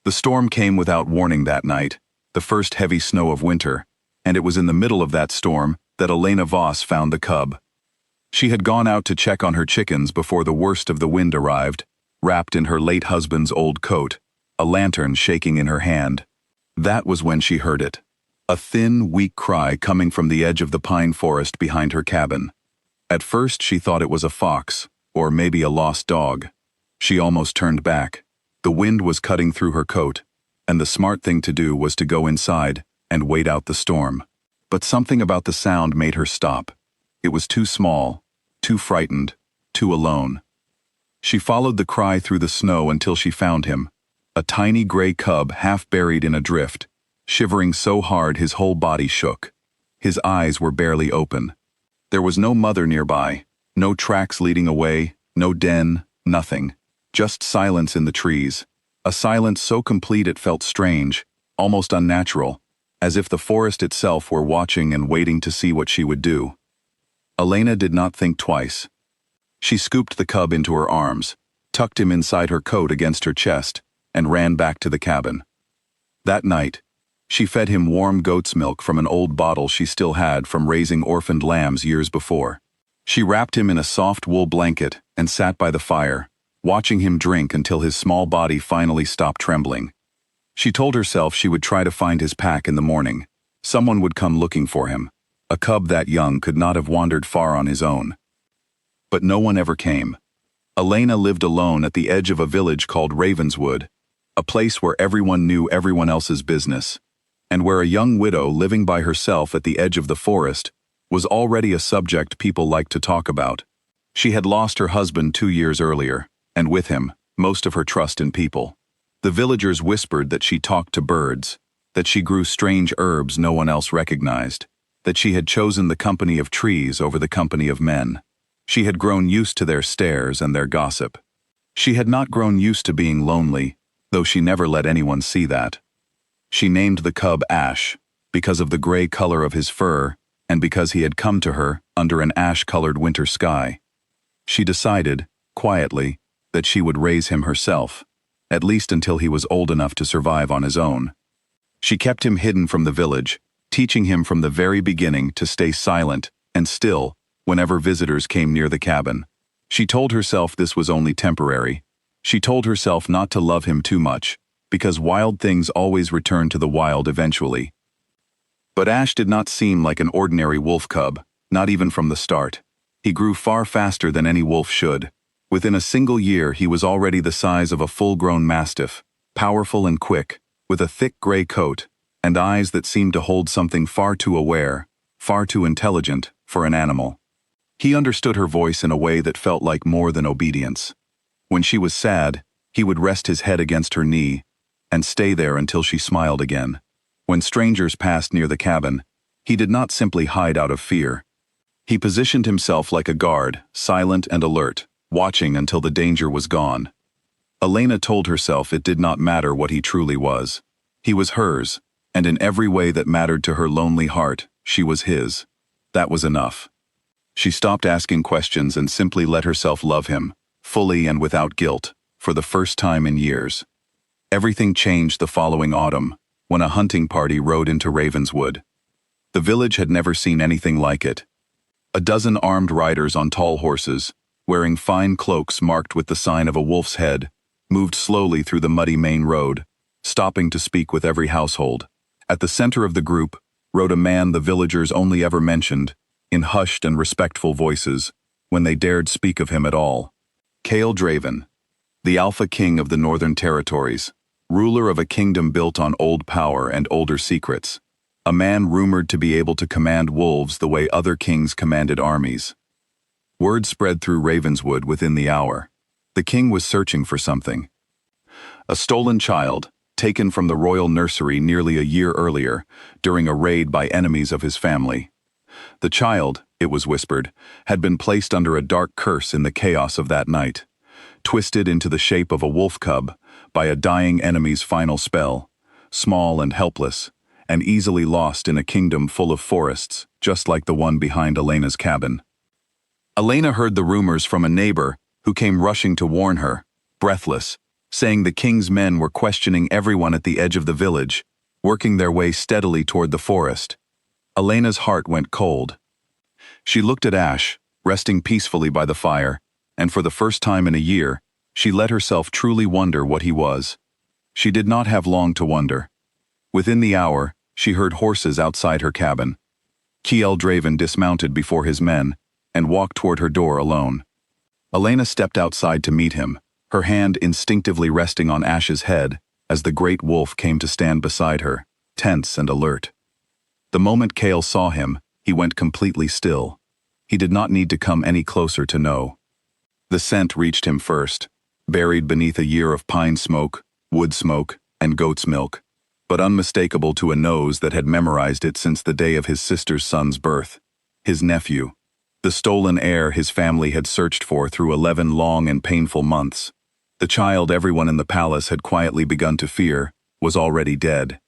The storm came without warning that night, the first heavy snow of winter, and it was in the middle of that storm that Elena Voss found the cub. She had gone out to check on her chickens before the worst of the wind arrived, wrapped in her late husband's old coat, a lantern shaking in her hand. That was when she heard it. A thin, weak cry coming from the edge of the pine forest behind her cabin. At first she thought it was a fox, or maybe a lost dog. She almost turned back. The wind was cutting through her coat, and the smart thing to do was to go inside and wait out the storm. But something about the sound made her stop. It was too small, too frightened, too alone. She followed the cry through the snow until she found him, a tiny gray cub half buried in a drift, shivering so hard his whole body shook. His eyes were barely open. There was no mother nearby, no tracks leading away, no den, nothing. Just silence in the trees, a silence so complete it felt strange, almost unnatural, as if the forest itself were watching and waiting to see what she would do. Elena did not think twice. She scooped the cub into her arms, tucked him inside her coat against her chest, and ran back to the cabin. That night, she fed him warm goat's milk from an old bottle she still had from raising orphaned lambs years before. She wrapped him in a soft wool blanket and sat by the fire, watching him drink until his small body finally stopped trembling. She told herself she would try to find his pack in the morning. Someone would come looking for him. A cub that young could not have wandered far on his own. But no one ever came. Elena lived alone at the edge of a village called Ravenswood, a place where everyone knew everyone else's business, and where a young widow living by herself at the edge of the forest was already a subject people liked to talk about. She had lost her husband 2 years earlier, and with him, most of her trust in people. The villagers whispered that she talked to birds, that she grew strange herbs no one else recognized, that she had chosen the company of trees over the company of men. She had grown used to their stares and their gossip. She had not grown used to being lonely, though she never let anyone see that. She named the cub Ash, because of the gray color of his fur, and because he had come to her under an ash-colored winter sky. She decided, quietly, that she would raise him herself, at least until he was old enough to survive on his own. She kept him hidden from the village, teaching him from the very beginning to stay silent and still whenever visitors came near the cabin. She told herself this was only temporary. She told herself not to love him too much, because wild things always return to the wild eventually. But Ash did not seem like an ordinary wolf cub, not even from the start. He grew far faster than any wolf should. Within a single year he was already the size of a full-grown mastiff, powerful and quick, with a thick gray coat, and eyes that seemed to hold something far too aware, far too intelligent, for an animal. He understood her voice in a way that felt like more than obedience. When she was sad, he would rest his head against her knee, and stay there until she smiled again. When strangers passed near the cabin, he did not simply hide out of fear. He positioned himself like a guard, silent and alert, watching until the danger was gone. Elena told herself it did not matter what he truly was. He was hers, and in every way that mattered to her lonely heart, she was his. That was enough. She stopped asking questions and simply let herself love him, fully and without guilt, for the first time in years. Everything changed the following autumn, when a hunting party rode into Ravenswood. The village had never seen anything like it. A dozen armed riders on tall horses, wearing fine cloaks marked with the sign of a wolf's head, moved slowly through the muddy main road, stopping to speak with every household. At the center of the group rode a man the villagers only ever mentioned, in hushed and respectful voices, when they dared speak of him at all. Kael Draven, the Alpha King of the Northern Territories, ruler of a kingdom built on old power and older secrets, a man rumored to be able to command wolves the way other kings commanded armies. Word spread through Ravenswood within the hour. The king was searching for something. A stolen child, taken from the royal nursery nearly a year earlier, during a raid by enemies of his family. The child, it was whispered, had been placed under a dark curse in the chaos of that night, twisted into the shape of a wolf cub by a dying enemy's final spell, small and helpless, and easily lost in a kingdom full of forests, just like the one behind Elena's cabin. Elena heard the rumors from a neighbor who came rushing to warn her, breathless, saying the king's men were questioning everyone at the edge of the village, working their way steadily toward the forest. Elena's heart went cold. She looked at Ash, resting peacefully by the fire, and for the first time in a year, she let herself truly wonder what he was. She did not have long to wonder. Within the hour, she heard horses outside her cabin. Kiel Draven dismounted before his men and walked toward her door alone. Elena stepped outside to meet him, her hand instinctively resting on Ash's head as the great wolf came to stand beside her, tense and alert. The moment Kale saw him, he went completely still. He did not need to come any closer to know. The scent reached him first, buried beneath a year of pine smoke, wood smoke, and goat's milk, but unmistakable to a nose that had memorized it since the day of his sister's son's birth. His nephew, the stolen heir his family had searched for through 11 long and painful months. The child everyone in the palace had quietly begun to fear was already dead.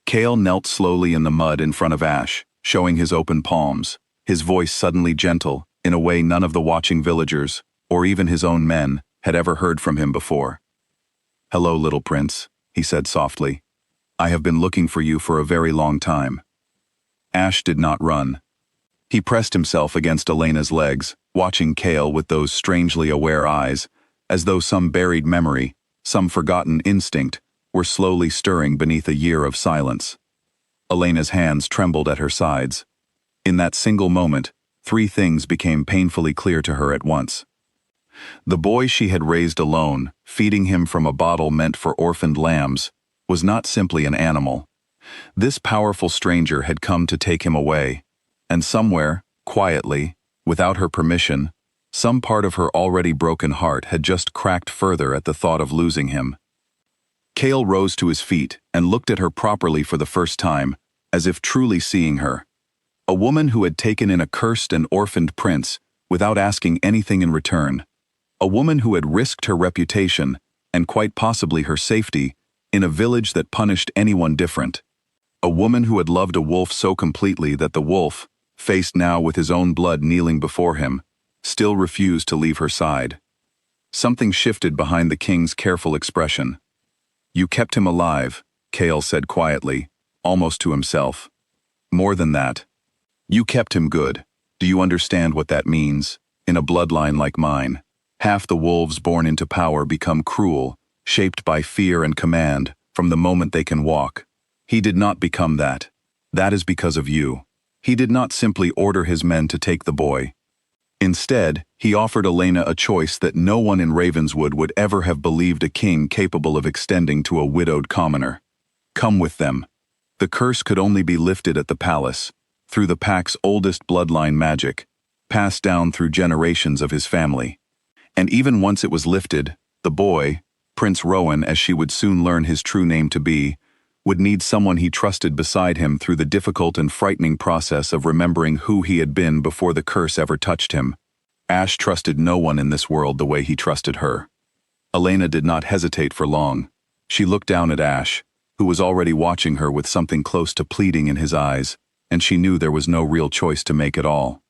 Kale knelt slowly in the mud in front of Ash, showing his open palms, his voice suddenly gentle, in a way none of the watching villagers, or even his own men, had ever heard from him before. "Hello, little prince," he said softly. "I have been looking for you for a very long time." Ash did not run. He pressed himself against Elena's legs, watching Kale with those strangely aware eyes, as though some buried memory, some forgotten instinct, were slowly stirring beneath a year of silence. Elena's hands trembled at her sides. In that single moment, 3 things became painfully clear to her at once. The boy she had raised alone, feeding him from a bottle meant for orphaned lambs, was not simply an animal. This powerful stranger had come to take him away, and somewhere, quietly, without her permission, some part of her already broken heart had just cracked further at the thought of losing him. Kale rose to his feet and looked at her properly for the first time, as if truly seeing her. A woman who had taken in a cursed and orphaned prince without asking anything in return. A woman who had risked her reputation, and quite possibly her safety, in a village that punished anyone different. A woman who had loved a wolf so completely that the wolf, faced now with his own blood kneeling before him, still refused to leave her side. Something shifted behind the king's careful expression. "You kept him alive," Kale said quietly, almost to himself. "More than that. You kept him good. Do you understand what that means? In a bloodline like mine, half the wolves born into power become cruel, shaped by fear and command, from the moment they can walk. He did not become that. That is because of you. He did not simply order his men to take the boy. Instead, he offered Elena a choice that no one in Ravenswood would ever have believed a king capable of extending to a widowed commoner. Come with them. The curse could only be lifted at the palace, through the pack's oldest bloodline magic, passed down through generations of his family. And even once it was lifted, the boy, Prince Rowan as she would soon learn his true name to be, would need someone he trusted beside him through the difficult and frightening process of remembering who he had been before the curse ever touched him. Ash trusted no one in this world the way he trusted her. Elena did not hesitate for long. She looked down at Ash, who was already watching her with something close to pleading in his eyes, and she knew there was no real choice to make at all.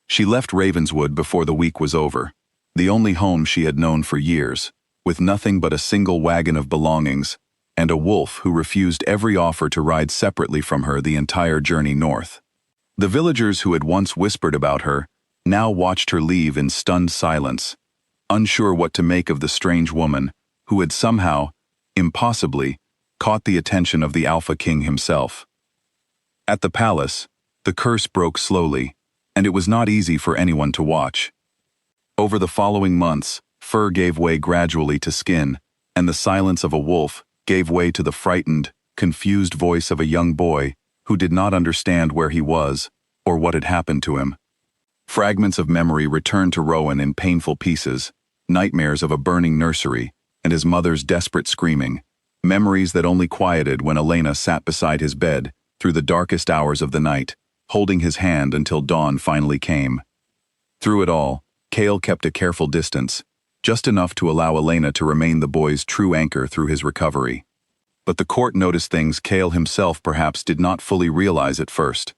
She left Ravenswood before the week was over, the only home she had known for years, with nothing but a single wagon of belongings, and a wolf who refused every offer to ride separately from her the entire journey north. The villagers who had once whispered about her now watched her leave in stunned silence, unsure what to make of the strange woman who had somehow, impossibly, caught the attention of the Alpha King himself. At the palace, the curse broke slowly, and it was not easy for anyone to watch. Over the following months, fur gave way gradually to skin, and the silence of a wolf gave way to the frightened, confused voice of a young boy who did not understand where he was or what had happened to him. Fragments of memory returned to Rowan in painful pieces, nightmares of a burning nursery and his mother's desperate screaming, memories that only quieted when Elena sat beside his bed through the darkest hours of the night, holding his hand until dawn finally came. Through it all, Kale kept a careful distance, just enough to allow Elena to remain the boy's true anchor through his recovery. But the court noticed things Kale himself perhaps did not fully realize at first.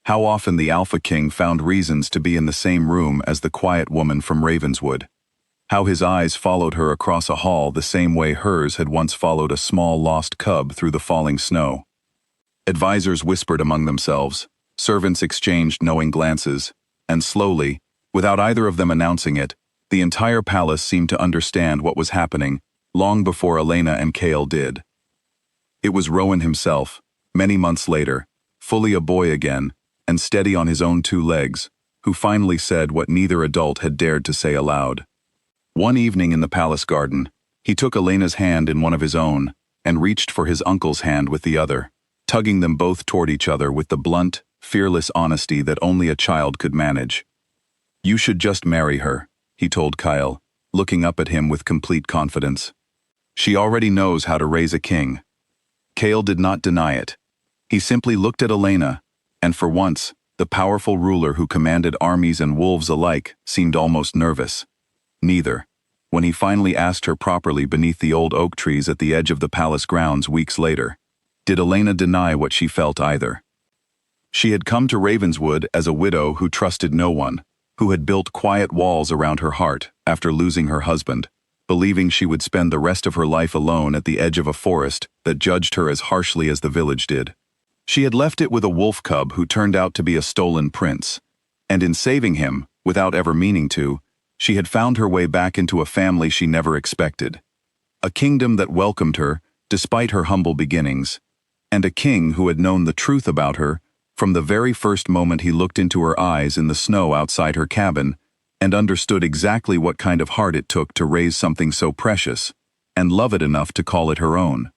How often the Alpha King found reasons to be in the same room as the quiet woman from Ravenswood. how his eyes followed her across a hall the same way hers had once followed a small lost cub through the falling snow. Advisors whispered among themselves, servants exchanged knowing glances, and slowly, without either of them announcing it, the entire palace seemed to understand what was happening long before Elena and Kale did. It was Rowan himself, many months later, fully a boy again, and steady on his own two legs, who finally said what neither adult had dared to say aloud. One evening in the palace garden, he took Elena's hand in one of his own and reached for his uncle's hand with the other, tugging them both toward each other with the blunt, fearless honesty that only a child could manage. "You should just marry her," he told Kyle, looking up at him with complete confidence. "She already knows how to raise a king." Kale did not deny it. He simply looked at Elena, and for once, the powerful ruler who commanded armies and wolves alike seemed almost nervous. Neither, when he finally asked her properly beneath the old oak trees at the edge of the palace grounds weeks later, did Elena deny what she felt either. She had come to Ravenswood as a widow who trusted no one, who had built quiet walls around her heart after losing her husband, believing she would spend the rest of her life alone at the edge of a forest that judged her as harshly as the village did. She had left it with a wolf cub who turned out to be a stolen prince, and in saving him, without ever meaning to, she had found her way back into a family she never expected. A kingdom that welcomed her, despite her humble beginnings, and a king who had known the truth about her from the very first moment he looked into her eyes in the snow outside her cabin and understood exactly what kind of heart it took to raise something so precious and love it enough to call it her own.